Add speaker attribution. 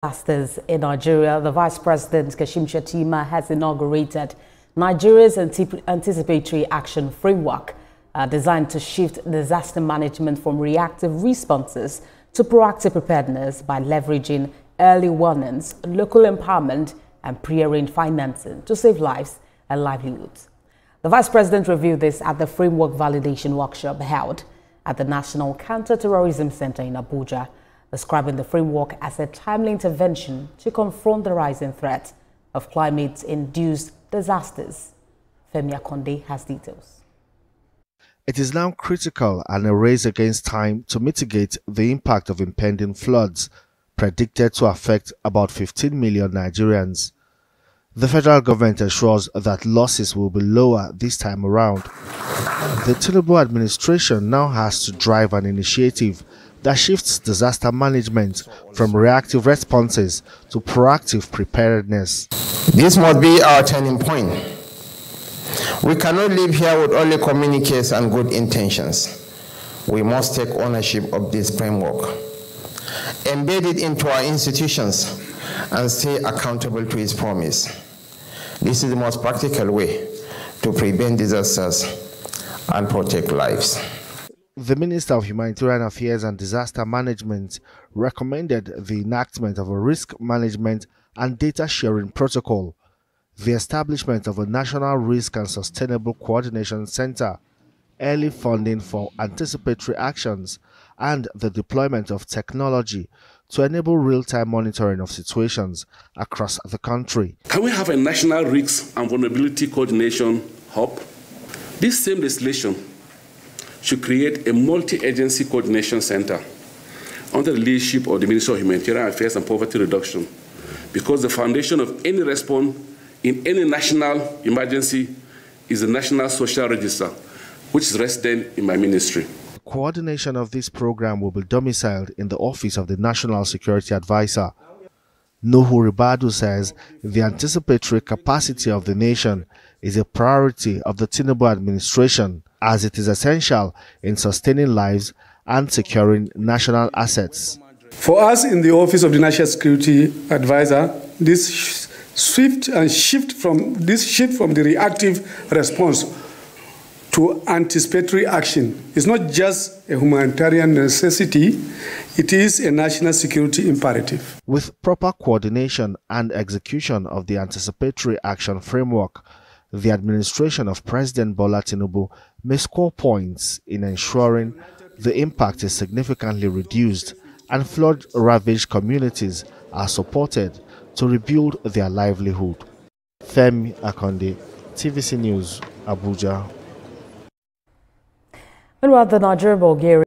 Speaker 1: Disasters in Nigeria, the Vice President Shettima has inaugurated Nigeria's Anticipatory Action Framework designed to shift disaster management from reactive responses to proactive preparedness by leveraging early warnings, local empowerment and pre-arranged financing to save lives and livelihoods. The Vice President reviewed this at the Framework Validation Workshop held at the National Counter-Terrorism Center in Abuja, describing the framework as a timely intervention to confront the rising threat of climate-induced disasters. Femi Akonde has details.
Speaker 2: It is now critical and a race against time to mitigate the impact of impending floods, predicted to affect about 15 million Nigerians. The federal government assures that losses will be lower this time around. The Tinubu administration now has to drive an initiative that shifts disaster management from reactive responses to proactive preparedness.
Speaker 3: This must be our turning point. We cannot live here with only communiques and good intentions. We must take ownership of this framework, embed it into our institutions, and stay accountable to its promise. This is the most practical way to prevent disasters and protect lives.
Speaker 2: The Minister of Humanitarian Affairs and Disaster Management recommended the enactment of a risk management and data sharing protocol, the establishment of a National Risk and Sustainable Coordination Center, early funding for anticipatory actions, and the deployment of technology to enable real-time monitoring of situations across the country.
Speaker 4: Can we have a National Risk and Vulnerability Coordination Hub? This same legislation should create a multi-agency coordination center under the leadership of the Ministry of Humanitarian Affairs and Poverty Reduction, because the foundation of any response in any national emergency is the National Social Register, which is resident in my ministry.
Speaker 2: The coordination of this program will be domiciled in the Office of the National Security Advisor. Nuhu Ribadu says the anticipatory capacity of the nation is a priority of the Tinubu administration, as it is essential in sustaining lives and securing national assets.
Speaker 5: For us in the Office of the National Security Advisor, this shift from the reactive response to anticipatory action is not just a humanitarian necessity, it is a national security imperative.
Speaker 2: With proper coordination and execution of the Anticipatory Action Framework, the administration of President Bola Tinubu may score points in ensuring the impact is significantly reduced and flood-ravaged communities are supported to rebuild their livelihood. Femi Akonde, TVC News, Abuja.
Speaker 1: Meanwhile, the Nigeria-Bulgaria